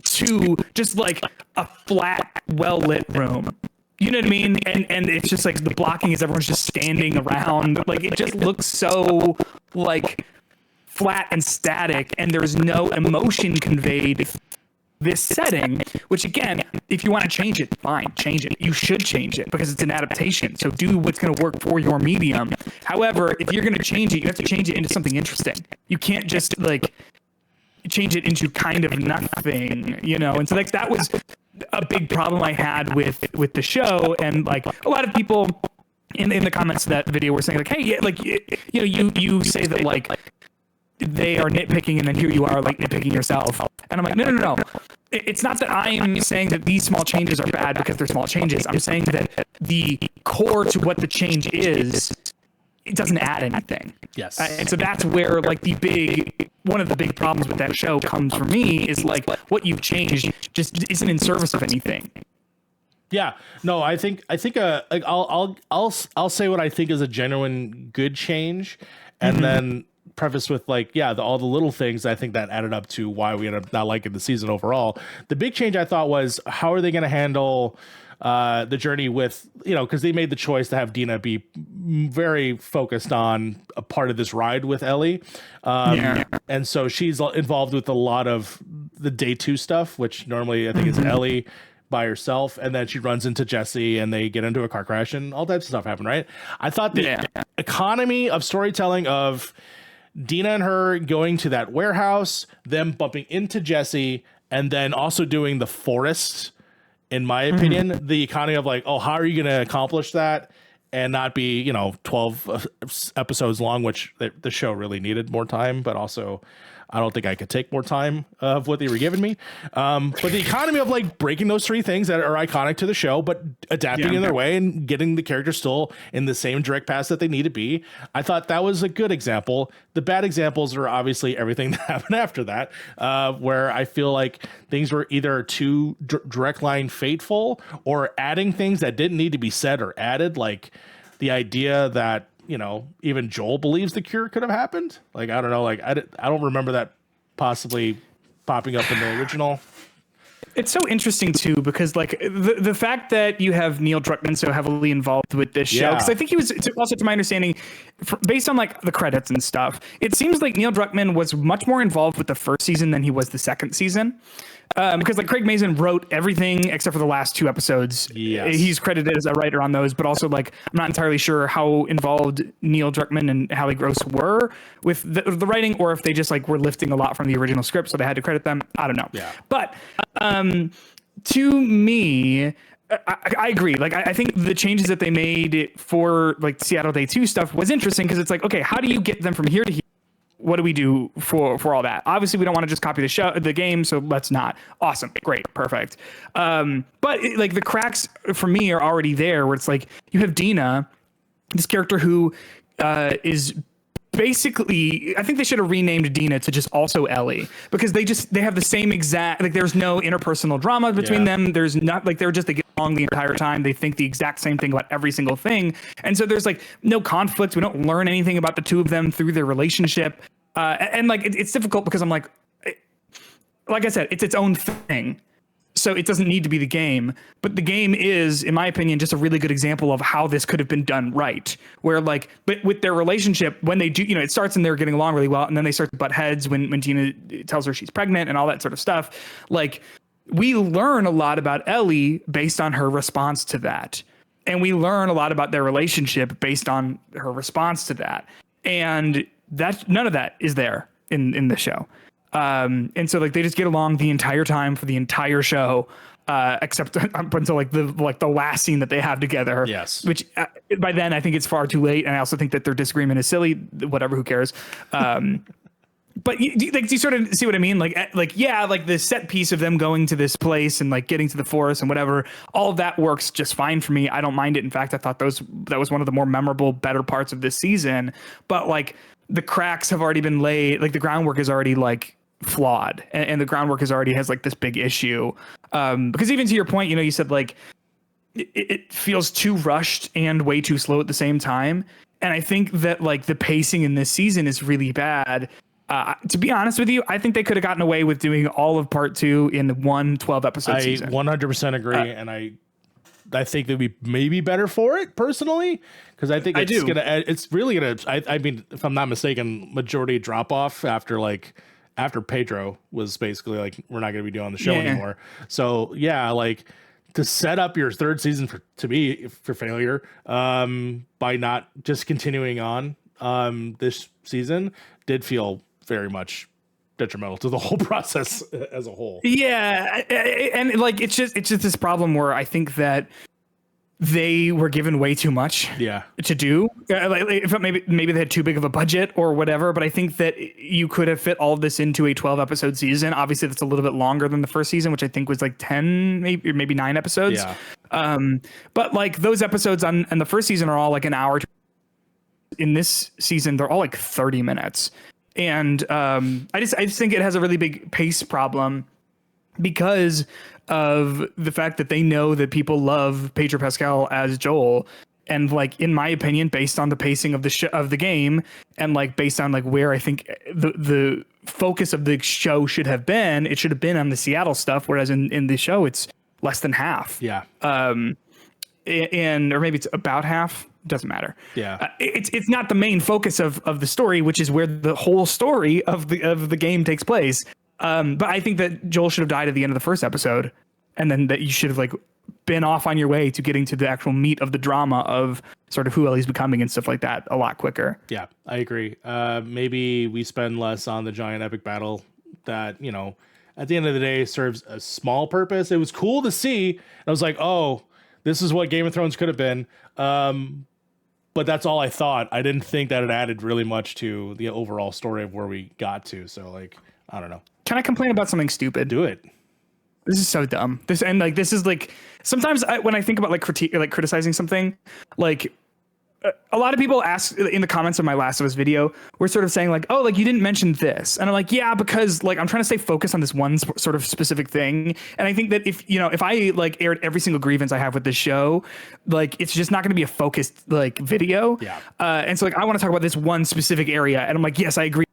To just like a flat, well-lit room. You know what I mean? And it's just like the blocking is everyone's just standing around. Like it just looks so like flat and static, and there's no emotion conveyed this setting, which again, if you want to change it, fine, change it. You should change it because it's an adaptation. So do what's going to work for your medium. However, if you're going to change it, you have to change it into something interesting. You can't just like change it into kind of nothing, you know? And so like that was a big problem I had with the show. And like a lot of people in the comments of that video were saying like, hey, yeah, like, you know, you say that like they are nitpicking, and then here you are like nitpicking yourself. And I'm like, no. It's not that I'm saying that these small changes are bad because they're small changes. I'm saying that the core to what the change is, it doesn't add anything. Yes. And so that's where like one of the big problems with that show comes for me is like what you've changed just isn't in service of anything. Yeah, no, I think like I'll say what I think is a genuine good change, and then preface with like, yeah, all the little things I think that added up to why we ended up not liking the season overall. The big change I thought was how are they going to handle the journey with, you know, because they made the choice to have Dina be very focused on a part of this ride with Ellie. And so she's involved with a lot of the day 2 stuff, which normally I think is Ellie by herself, and then she runs into Jesse and they get into a car crash and all types of stuff happen, right? I thought the economy of storytelling of Dina and her going to that warehouse, them bumping into Jesse, and then also doing the forest, in my opinion, the economy of like, oh, how are you going to accomplish that and not be, you know, 12 episodes long, which the show really needed more time, but also I don't think I could take more time of what they were giving me. But the economy of like breaking those 3 things that are iconic to the show, but adapting in their way and getting the characters still in the same direct path that they need to be. I thought that was a good example. The bad examples are obviously everything that happened after that, where I feel like things were either too direct line fateful or adding things that didn't need to be said or added, like the idea that, you know, even Joel believes the cure could have happened. Like, I don't know. Like, I don't remember that possibly popping up in the original. It's so interesting too, because like the fact that you have Neil Druckmann so heavily involved with this show, because I think he was also, to my understanding, based on like the credits and stuff, it seems like Neil Druckmann was much more involved with the first season than he was the second season. Because like Craig Mazin wrote everything except for the last 2 episodes. Yes. He's credited as a writer on those, but also like I'm not entirely sure how involved Neil Druckmann and Hallie Gross were with the writing, or if they just like were lifting a lot from the original script, so they had to credit them. I don't know. Yeah. But to me, I agree. Like, I think the changes that they made for like Seattle Day 2 stuff was interesting because it's like, okay, how do you get them from here to here? What do we do for all that? Obviously, we don't want to just copy the game, so let's not. Awesome, great, perfect. But like the cracks for me are already there, where it's like you have Dina, this character who is basically, I think they should have renamed Dina to just also Ellie, because they have the same exact, like, there's no interpersonal drama between them. There's not, like, they get along the entire time. They think the exact same thing about every single thing. And so there's like no conflict. We don't learn anything about the two of them through their relationship. And like, it's difficult because I'm like I said, it's its own thing. So it doesn't need to be the game, but the game is, in my opinion, just a really good example of how this could have been done right. Where like, but with their relationship, when they do, it starts and they're getting along really well, and then they start to butt heads when Tina tells her she's pregnant and all that sort of stuff. Like, we learn a lot about Ellie based on her response to that, and we learn a lot about their relationship based on her response to that. And that's, none of that is there in the show. And so like they just get along the entire time for the entire show, except up until like the last scene that they have together. Yes. Which by then I think it's far too late, and I also think that their disagreement is silly. Whatever, who cares? But do you sort of see what I mean? Like yeah, like the set piece of them going to this place and like getting to the forest and whatever, all of that works just fine for me. I don't mind it. In fact, I thought that was one of the more memorable, better parts of this season. But like the cracks have already been laid. Like the groundwork is already like flawed, and the groundwork is already has like this big issue. Because even to your point, you said like it feels too rushed and way too slow at the same time. And I think that like the pacing in this season is really bad. To be honest with you, I think they could have gotten away with doing all of part 2 in one 12-episode season. I 100% agree, and I think that we may be better for it personally, because I think it's really gonna. I mean, if I'm not mistaken, majority drop off after Pedro was basically like, we're not gonna be doing the show anymore. So yeah, like to set up your third season for failure by not just continuing on this season did feel very much detrimental to the whole process as a whole. Yeah, and like it's just this problem where I think that they were given way too much to do. Maybe they had too big of a budget or whatever, but I think that you could have fit all of this into a 12-episode season. Obviously, that's a little bit longer than the first season, which I think was like 10, maybe 9 episodes. Yeah. But like those episodes on the first season are all like an hour. In this season, they're all like 30 minutes. And I just think it has a really big pace problem because of the fact that they know that people love Pedro Pascal as Joel. And like, in my opinion, based on the pacing of the game, and like based on like where I think the focus of the show should have been, it should have been on the Seattle stuff. Whereas in the show, it's less than half. Yeah. Or maybe it's about half. Doesn't matter. Yeah. It's not the main focus of the story, which is where the whole story of the game takes place. But I think that Joel should have died at the end of the first episode, and then that you should have like been off on your way to getting to the actual meat of the drama of sort of who Ellie's becoming and stuff like that a lot quicker. Yeah, I agree. Maybe we spend less on the giant epic battle that, at the end of the day serves a small purpose. It was cool to see. I was like, oh, this is what Game of Thrones could have been. But that's all I thought. I didn't think that it added really much to the overall story of where we got to. So like, I don't know. Can I complain about something stupid? Do it. This is so dumb. This is like, sometimes when I think about like criticizing something, like a lot of people ask in the comments of my Last of Us video, we're sort of saying like, oh, like you didn't mention this. And I'm like, yeah, because like I'm trying to stay focused on this one sort of specific thing. And I think that if I like aired every single grievance I have with this show, like it's just not going to be a focused like video. Yeah. And so like, I want to talk about this one specific area. And I'm like, yes, I agree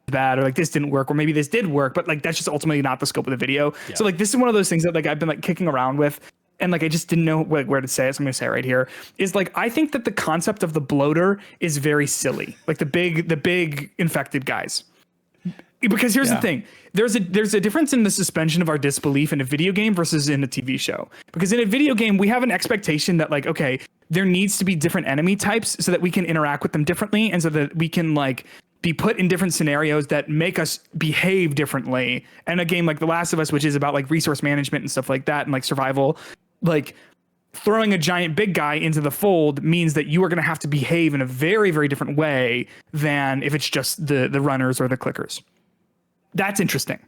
with that, or like this didn't work, or maybe this did work, but like that's just ultimately not the scope of the video. Yeah. So like this is one of those things that like I've been like kicking around with. And like I just didn't know where to say it, so I'm gonna say it right here. Is like I think that the concept of the bloater is very silly, like the big infected guys. Because here's the thing: there's a difference in the suspension of our disbelief in a video game versus in a TV show. Because in a video game, we have an expectation that like, okay, there needs to be different enemy types so that we can interact with them differently, and so that we can like be put in different scenarios that make us behave differently. And a game like The Last of Us, which is about like resource management and stuff like that, and like survival. Like throwing a giant big guy into the fold means that you are going to have to behave in a very, very different way than if it's just the runners or the clickers. That's interesting.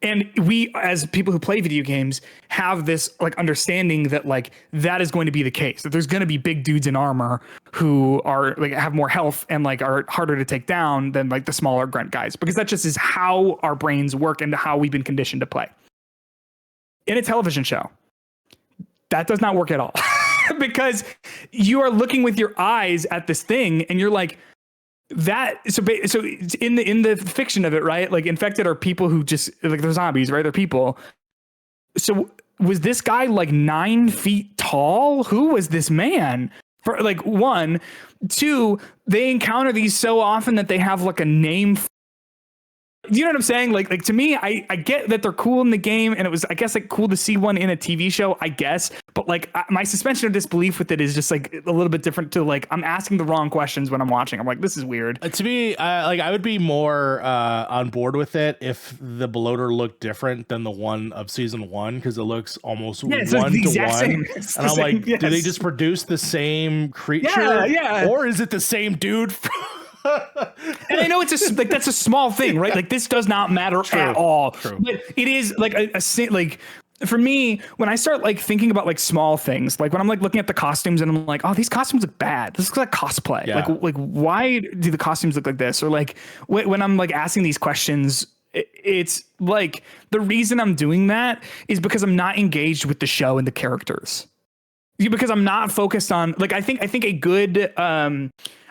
And we, as people who play video games, have this like understanding that like that is going to be the case, that there's going to be big dudes in armor who are like have more health and like are harder to take down than like the smaller grunt guys, because that just is how our brains work and how we've been conditioned to play. In a television show, that does not work at all. Because you are looking with your eyes at this thing and you're like, that so in the fiction of it, right? Like infected are people who just like they're zombies, right? They're people. So was this guy like 9 feet tall? Who was this man? For like 1, 2, they encounter these so often that they have like a name. Do you know what I'm saying? Like to me, I get that they're cool in the game, and it was, I guess, like cool to see one in a TV show, I guess. But like my suspension of disbelief with it is just like a little bit different to like I'm asking the wrong questions when I'm watching. I'm like, this is weird. To me, I would be more on board with it if the bloater looked different than the one of season 1, because it looks almost 1 to 1. And I'm like, do they just produce the same creature? Yeah. Or is it the same dude? And I know it's just like that's a small thing, right? Like this does not matter at all. True. But it is like a like for me, when I start like thinking about like small things, like when I'm like looking at the costumes and I'm like, oh, these costumes look bad. This looks like cosplay. Yeah. Like why do the costumes look like this? Or like when I'm like asking these questions, it's like the reason I'm doing that is because I'm not engaged with the show and the characters. Because I'm not focused on like I think a good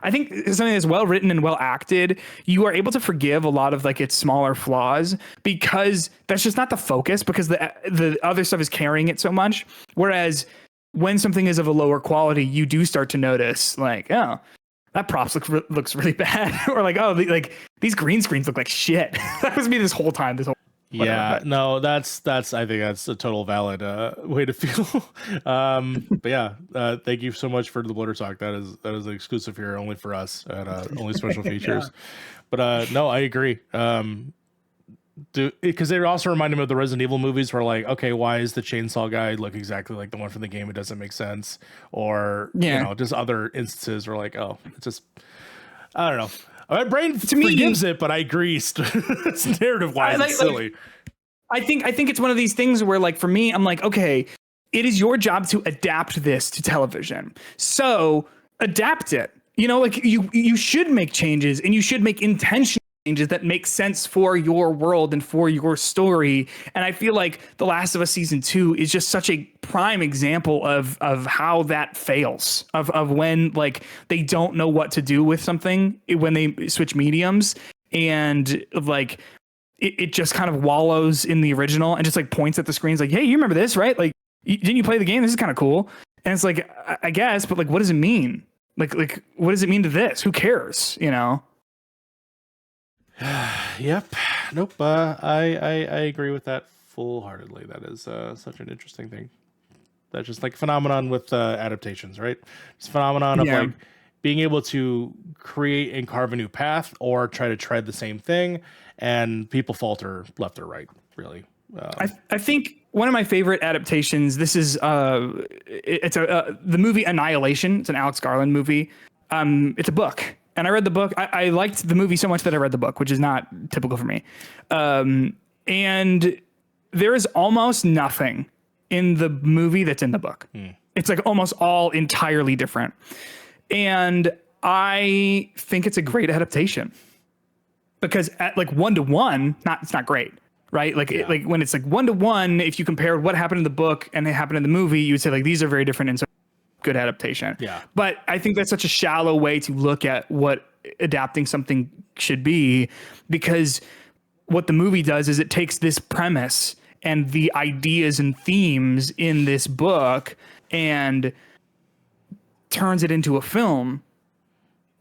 I think something that's well written and well acted, you are able to forgive a lot of like its smaller flaws because that's just not the focus, because the other stuff is carrying it so much. Whereas when something is of a lower quality, you do start to notice like, oh, that props looks really bad, or like, oh, like these green screens look like shit. That was me this whole time. Yeah, no, that's I think that's a total valid way to feel. But yeah, thank you so much for the bloater talk. That is an exclusive here, only for us, and only special features. Yeah. But no, I agree. Because they also reminded me of the Resident Evil movies, where like, okay, why is the chainsaw guy look exactly like the one from the game? It doesn't make sense. Or you know, just other instances where like, oh, it's just, I don't know. My brain forgives it, but I agree. It's narrative-wise, it's silly. I think it's one of these things where, like, for me, I'm like, okay, it is your job to adapt this to television. So adapt it. You know, like you should make changes, and you should make intentional changes that make sense for your world and for your story. And I feel like The Last of Us Season 2 is just such a prime example of how that fails, of when like they don't know what to do with something when they switch mediums, and like it just kind of wallows in the original and just like points at the screens like, hey, you remember this, right? Like, didn't you play the game? This is kind of cool. And it's like, I guess, but like, what does it mean? Like what does it mean to this? Who cares? You know? Yep. Nope. I agree with that full-heartedly. That is such an interesting thing. That's just like phenomenon with adaptations, right? It's a phenomenon of like being able to create and carve a new path or try to tread the same thing, and people falter left or right, really. I think one of my favorite adaptations, this is it's the movie Annihilation. It's an Alex Garland movie. It's a book. And I read the book. I liked the movie so much that I read the book, which is not typical for me. And there is almost nothing in the movie that's in the book. It's like almost all entirely different. And I think it's a great adaptation because at like 1-to-1, it's not great, right? Like like when it's like 1-to-1, if you compare what happened in the book and it happened in the movie, you would say like these are very different. And so good adaptation. Yeah. But I think that's such a shallow way to look at what adapting something should be, because what the movie does is it takes this premise and the ideas and themes in this book and turns it into a film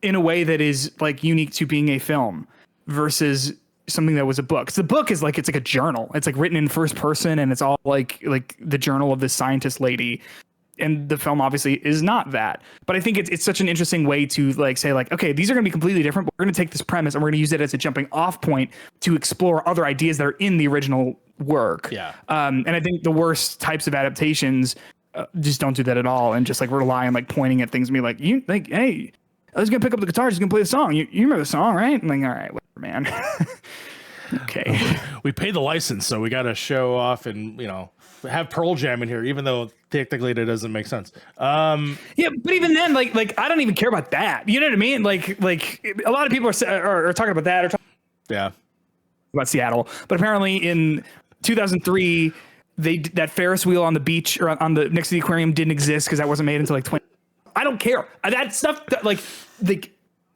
in a way that is like unique to being a film versus something that was a book. So the book is like, it's like a journal. It's like written in first person, and it's all like the journal of this scientist lady. And the film obviously is not that, but I think it's such an interesting way to like say like, okay, these are going to be completely different, but we're going to take this premise and we're going to use it as a jumping off point to explore other ideas that are in the original work. Yeah. And I think the worst types of adaptations just don't do that at all, and just like rely on like pointing at things and be like, you like, hey, I was going to pick up the guitar, just going to play the song. You remember the song, right? I'm like, all right, whatever, man. Okay. We paid the license, so we got to show off and, have Pearl Jam in here, even though technically that doesn't make sense. Yeah, but even then, like I don't even care about that. You know what I mean? Like a lot of people are talking about that or talking about Seattle, but apparently in 2003, that Ferris wheel on the beach or on the next to the aquarium didn't exist because that wasn't made until like 20. I don't care. That stuff like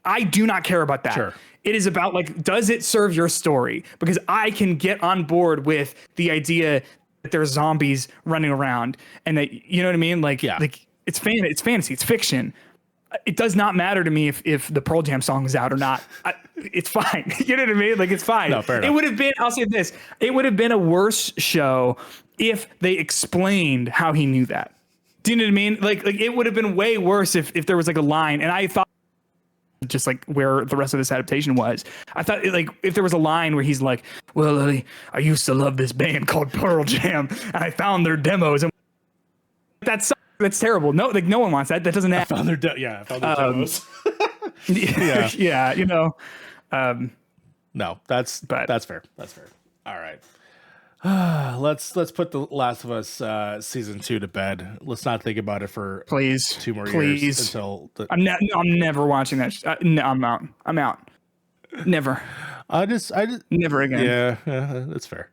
I do not care about that. Sure. It is about like, does it serve your story? Because I can get on board with the idea that there's zombies running around and that, you know what I mean? Like, like it's fantasy, it's fiction. It does not matter to me if the Pearl Jam song is out or not. It's fine. You know what I mean? Like, it's fine. No, fair enough. It would have been, I'll say this, it would have been a worse show if they explained how he knew that. Do you know what I mean? Like it would have been way worse if there was like a line, and I thought just like where the rest of this adaptation was. I thought like if there was a line where he's like, well, I used to love this band called Pearl Jam and I found their demos, and that's terrible. No, like no one wants that. That doesn't happen. I found their demos. Yeah, no, that's fair. That's fair. All right. Let's put The Last of Us season 2 to bed. Let's not think about it for please 2 more years until I'm never watching that. No, I'm out. Never. I just never again. Yeah, that's fair.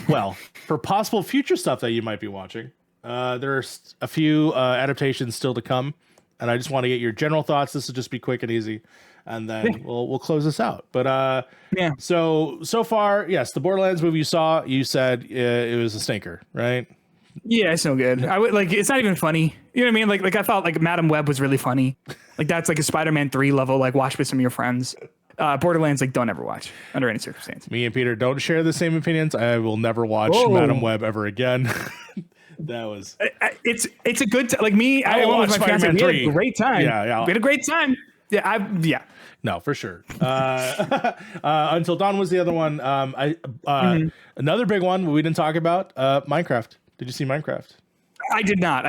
Well, for possible future stuff that you might be watching, there's a few adaptations still to come, and I just want to get your general thoughts. This will just be quick and easy, and then we'll close this out. But so far, yes, the Borderlands movie you said it was a stinker, right? Yeah, it's no good. I would like, it's not even funny. You know what I mean? Like I thought like Madam Web was really funny. Like that's like a Spider-Man 3 level. Like watch with some of your friends. Borderlands, like don't ever watch under any circumstance. Me and Peter don't share the same opinions. I will never watch Madam Web ever again. That was it's a good like me. I went with my fiance. We had a great time. Yeah. We had a great time. Yeah. No, for sure. Until Dawn was the other one. Another big one we didn't talk about. Minecraft. Did you see Minecraft? I did not.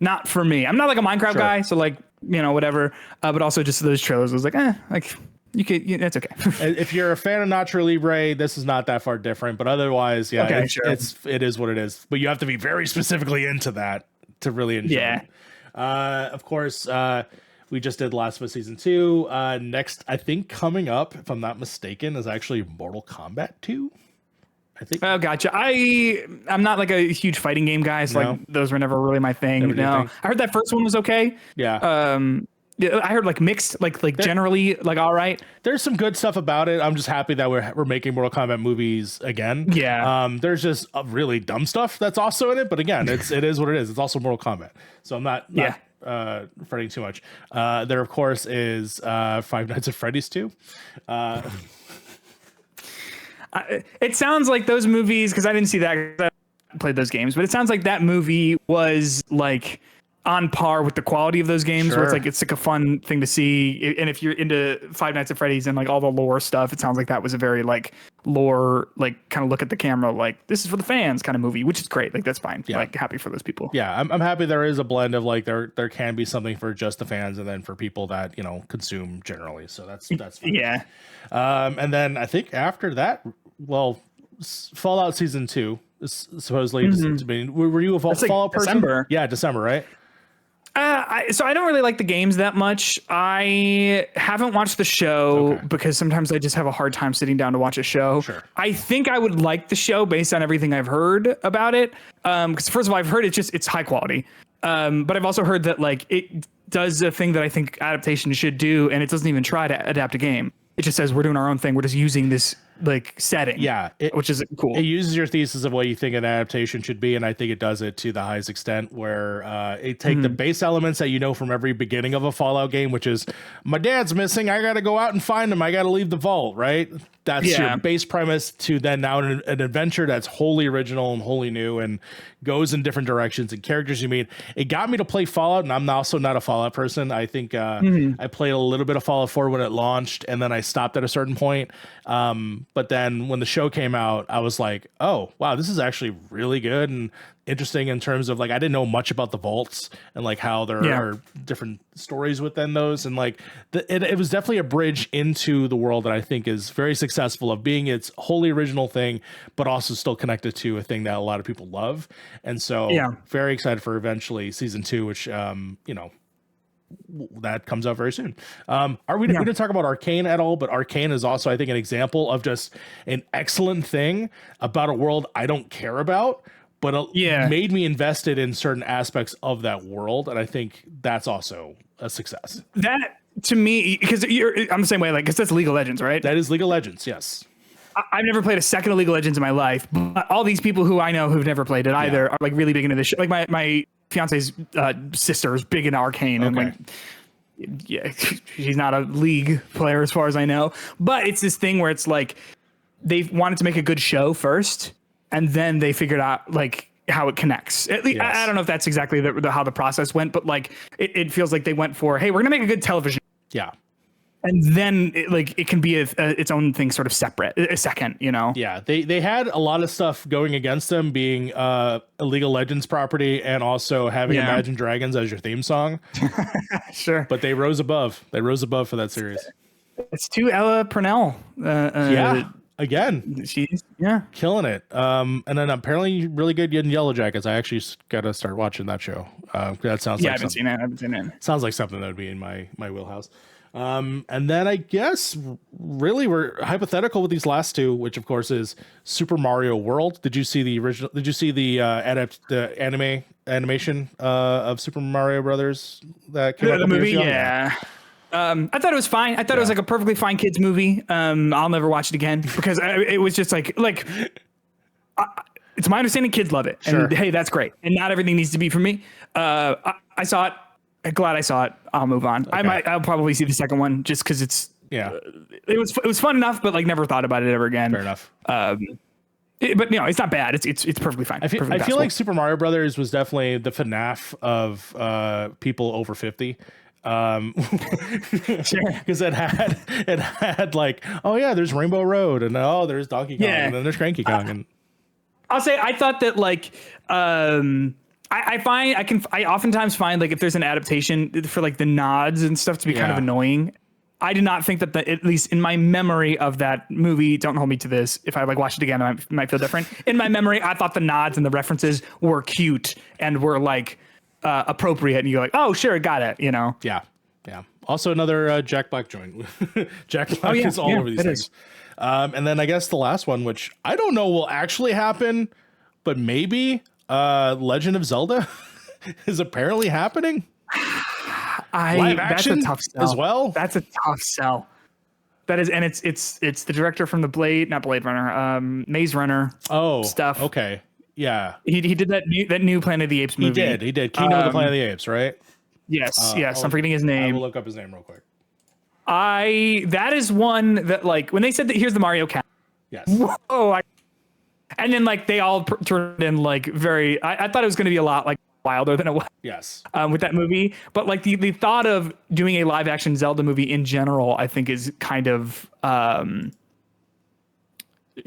Not for me. I'm not like a Minecraft guy, so like whatever. But also just those trailers, I was like, like you could. That's okay. If you're a fan of Nacho Libre, this is not that far different. But otherwise, it is what it is. But you have to be very specifically into that to really enjoy. Yeah. Of course. We just did Last of Us Season 2. Next, I think coming up, if I'm not mistaken, is actually Mortal Kombat 2. I think. Oh, gotcha. I'm not like a huge fighting game guy, so like those were never really my thing. No, I heard that first one was okay. Yeah. I heard like mixed, like generally like all right. There's some good stuff about it. I'm just happy that we're making Mortal Kombat movies again. Yeah. There's just really dumb stuff that's also in it, but again, it is what it is. It's also Mortal Kombat, so I'm not fretting too much. There of course is Five Nights at Freddy's 2. It sounds like those movies, because I didn't see that, 'cause I played those games, but it sounds like that movie was like on par with the quality of those games, where it's like a fun thing to see. And if you're into Five Nights at Freddy's and like all the lore stuff, it sounds like that was a very like lore, like kind of look at the camera, like this is for the fans kind of movie, which is great. Like that's fine. Yeah. Like happy for those people. Yeah, I'm happy there is a blend of like there can be something for just the fans and then for people that consume generally. So that's fine. Yeah. And then I think after that, Fallout Season 2 is supposedly. Were you a Fallout person? December. Yeah, December, right? So I don't really like the games that much. I haven't watched the show because sometimes I just have a hard time sitting down to watch a show. Sure. I think I would like the show based on everything I've heard about it. Because first of all, I've heard it's high quality. But I've also heard that like it does a thing that I think adaptation should do, and it doesn't even try to adapt a game. It just says we're doing our own thing. We're just using this like setting, which is cool. It uses your thesis of what you think an adaptation should be, and I think it does it to the highest extent. Where it take the base elements that from every beginning of a Fallout game, which is my dad's missing, I got to go out and find him, I got to leave the vault, right? That's your base premise, to then now an adventure that's wholly original and wholly new and goes in different directions and characters you meet. It got me to play Fallout, and I'm also not a Fallout person. I think I played a little bit of Fallout 4 when it launched, and then I stopped at a certain point. But then when the show came out, I was like, oh, wow, this is actually really good. And interesting in terms of like I didn't know much about the vaults and like how there are different stories within those, and like it was definitely a bridge into the world that I think is very successful of being its wholly original thing, but also still connected to a thing that a lot of people love. And so very excited for eventually season 2, which that comes out very soon. We didn't talk about Arcane at all, but Arcane is also, I think, an example of just an excellent thing about a world I don't care about, but it made me invested in certain aspects of that world. And I think that's also a success. That to me, because I'm the same way, like, because that's League of Legends, right? That is League of Legends. Yes. I've never played a second of League of Legends in my life, but all these people who I know who've never played it either are like really big into this shit. Like my fiance's sister is big into Arcane, and like, she's not a League player as far as I know, but it's this thing where it's like they wanted to make a good show first, and then they figured out like how it connects. At least, I don't know if that's exactly how the process went, but like it feels like they went for, hey, we're gonna make a good television. Yeah. And then it can be its own thing, sort of separate, a second, you know? Yeah, they had a lot of stuff going against them, being a League of Legends property and also having Imagine Dragons as your theme song. Sure. But they rose above. They rose above for that series. It's to Ella Purnell. Again. She's killing it. And then apparently really good in Yellow Jackets. I actually got to start watching that show. That sounds like I haven't seen it. Sounds like something that would be in my wheelhouse. And then I guess really we're hypothetical with these last two, which of course is Super Mario World. Did you see the original? Did you see the animation of Super Mario Brothers that came out? The movie, I thought it was fine. I thought it was like a perfectly fine kids movie. I'll never watch it again because it was just like it's my understanding kids love it, and hey, that's great. And not everything needs to be for me. I saw it. Glad I saw it. I'll move on. Okay. I'll probably see the second one just because it's it was fun enough, but like never thought about it ever again. Fair enough. But it's not bad. It's perfectly fine. I feel like Super Mario Brothers was definitely the FNAF of people over 50. Because it had like, oh yeah, there's Rainbow Road, and oh there's Donkey Kong, and then there's Cranky Kong, and I'll say I thought that like I oftentimes find like if there's an adaptation for like the nods and stuff to be kind of annoying. I did not think that at least in my memory of that movie, don't hold me to this. If I like watch it again, I might feel different. In my memory, I thought the nods and the references were cute and were like appropriate. And you're like, oh, sure. Got it. You know? Yeah. Yeah. Also another Jack Black joint. Jack Black is all over these things. And then I guess the last one, which I don't know will actually happen, but maybe Legend of Zelda is apparently happening. Live action that's a tough sell as well. That's a tough sell. That is, and it's the director from not Blade Runner, Maze Runner. Stuff. Okay, yeah. He did that new Planet of the Apes movie. He did. Kingdom of the Planet of the Apes, right? Yes. I'm forgetting his name. I will look up his name real quick. That is one that like when they said that here's the Mario cast. Yes. Whoa. And then like they all turned in like very. I thought it was going to be a lot like wilder than it was. Yes. With that movie, but like the thought of doing a live action Zelda movie in general, I think is kind of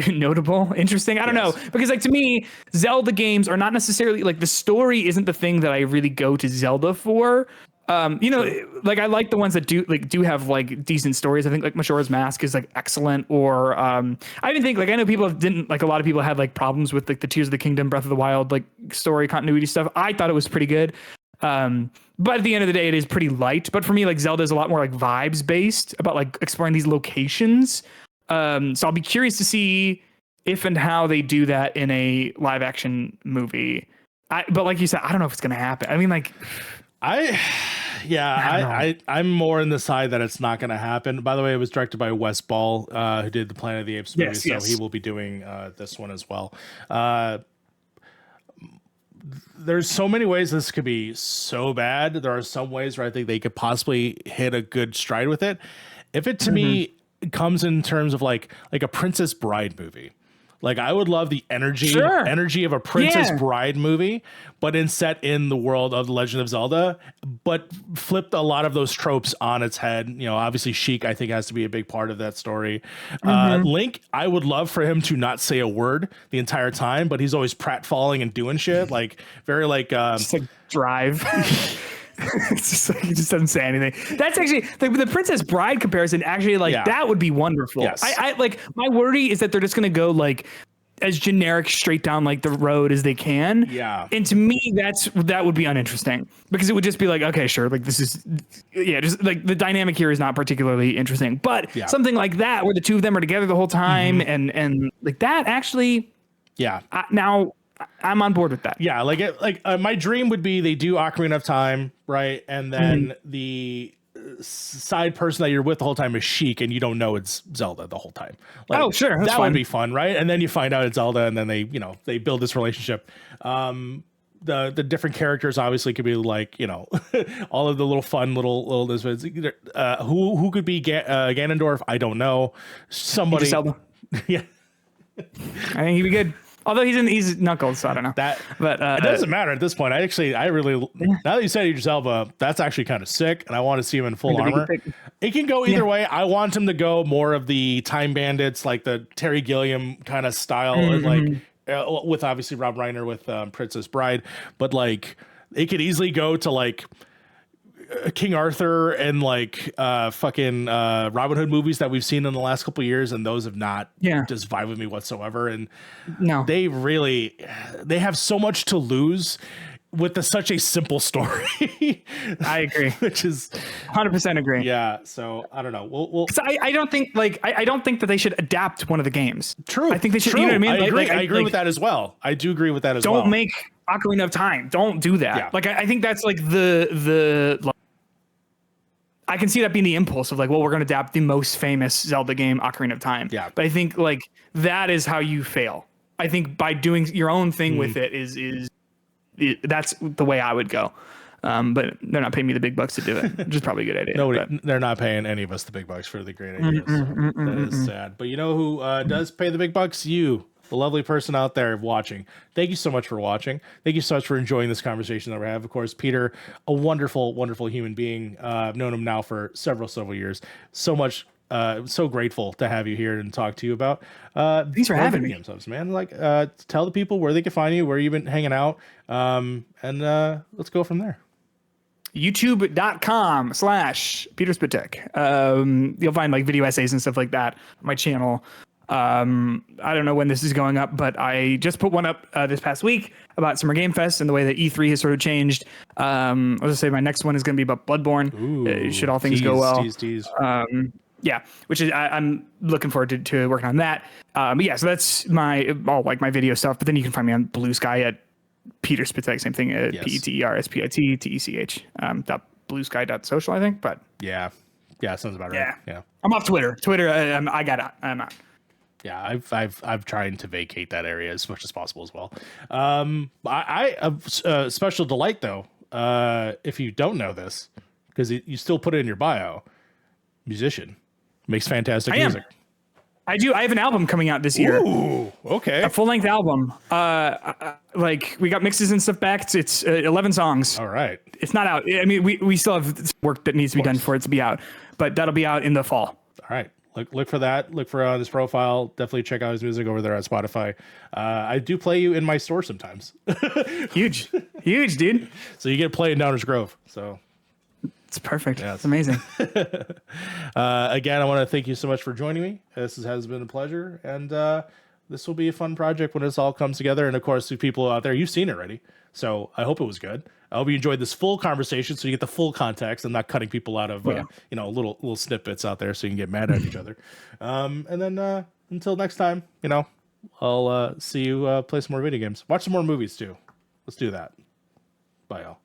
notable, interesting. I don't know, because like to me, Zelda games are not necessarily like the story isn't the thing that I really go to Zelda for. Like I like the ones that do have like decent stories. I think like Majora's Mask is like excellent. Or I even think like I know people didn't like a lot of people had like problems with like the Tears of the Kingdom, Breath of the Wild like story continuity stuff. I thought it was pretty good. But at the end of the day, it is pretty light. But for me, like Zelda is a lot more like vibes based about like exploring these locations. So I'll be curious to see if and how they do that in a live action movie. But like you said, I don't know if it's gonna happen. I mean, like. I'm more in the side that it's not going to happen. By the way, it was directed by Wes Ball, who did the Planet of the Apes movie, so he will be doing this one as well. There's so many ways this could be so bad. There are some ways where I think they could possibly hit a good stride with it. If it to me comes in terms of like a Princess Bride movie. Like I would love the energy of a Princess Bride movie, but set in the world of The Legend of Zelda, but flipped a lot of those tropes on its head. You know, obviously Sheik, I think, has to be a big part of that story. Link, I would love for him to not say a word the entire time, but he's always pratfalling and doing shit, like very like just like drive. It's just like he just doesn't say anything. That's actually the Princess Bride comparison. Actually, like that would be wonderful. Yes. I like, my worry is that they're just gonna go like as generic straight down like the road as they can. Yeah. And to me, that would be uninteresting, because it would just be like, okay, sure, like this is just like the dynamic here is not particularly interesting. But something like that where the two of them are together the whole time and like that actually. Yeah. Now I'm on board with that. Yeah, my dream would be they do Ocarina of Time, right? And then the side person that you're with the whole time is Sheik, and you don't know it's Zelda the whole time. Like, oh, sure, that's that fun. would be fun, right? And then you find out it's Zelda, and then they build this relationship. The different characters obviously could be like, all of the little fun little who could be Ganondorf? I don't know. Somebody. Zelda. Yeah, I think he'd be good. Although he's Knuckles, so I don't know. But it doesn't matter at this point. I really now that you said Idris Elba, that's actually kind of sick, and I want to see him in full armor. It can go either way. I want him to go more of the Time Bandits, like the Terry Gilliam kind of style, with obviously Rob Reiner with Princess Bride, but like it could easily go to like King Arthur and like fucking Robin Hood movies that we've seen in the last couple of years, and those have not just vibe with me whatsoever. And they have so much to lose with such a simple story. I agree. Which is 100% agree. Yeah. So I don't know. We'll I don't think I don't think that they should adapt one of the games. True. I think they should. You know what I mean? I agree with that as well. I do agree with that as well. Don't make Ocarina of Time. Don't do that. Yeah. Like I think that's like I can see that being the impulse of like, well, we're going to adapt the most famous Zelda game, Ocarina of Time. Yeah. But I think like that is how you fail. I think by doing your own thing with it is that's the way I would go. But they're not paying me the big bucks to do it, which is probably a good idea. They're not paying any of us the big bucks for the great ideas. That is sad. But you know who does pay the big bucks? You, the lovely person out there watching. Thank you so much for watching. Thank you so much for enjoying this conversation that we have. Of course, Peter, a wonderful, wonderful human being. I've known him now for several years. So much. So grateful to have you here and talk to you about thanks for having me, subs, man. Like tell the people where they can find you, where you've been hanging out, and let's go from there. youtube.com/Peter Szpytek. You'll find like video essays and stuff like that on my channel. I don't know when this is going up, but I just put one up this past week about Summer Game Fest and the way that E3 has sort of changed. I'll just say my next one is going to be about Bloodborne. Ooh, should all things go well. Tease. Yeah, which is I'm looking forward to working on that. But yeah, so that's all my video stuff. But then you can find me on Blue Sky at Peter Szpytek, same thing at PeterSpytech. .bluesky.social, I think. But yeah, sounds about right. Yeah, I'm off Twitter. I got it. I'm out. Yeah, I've tried to vacate that area as much as possible as well. I have a special delight though. If you don't know this, because you still put it in your bio, musician. Makes fantastic music. I do. I have an album coming out this year. Ooh, okay. A full-length album. Like we got mixes and stuff back. It's 11 songs. All right. It's not out. I mean, we still have work that needs to be done for it to be out, but that'll be out in the fall. All right. Look for that. Look for his profile. Definitely check out his music over there on Spotify. I do play you in my store sometimes. Huge, dude. So you get played in Downers Grove. So. It's perfect. Yeah, it's amazing. Again, I want to thank you so much for joining me. This has been a pleasure, and this will be a fun project when this all comes together. And of course, the people out there, you've seen it already, so I hope it was good. I hope you enjoyed this full conversation, so you get the full context. I'm not cutting people out of little snippets out there, so you can get mad at each other. And then until next time, I'll see you play some more video games, watch some more movies too. Let's do that. Bye, y'all.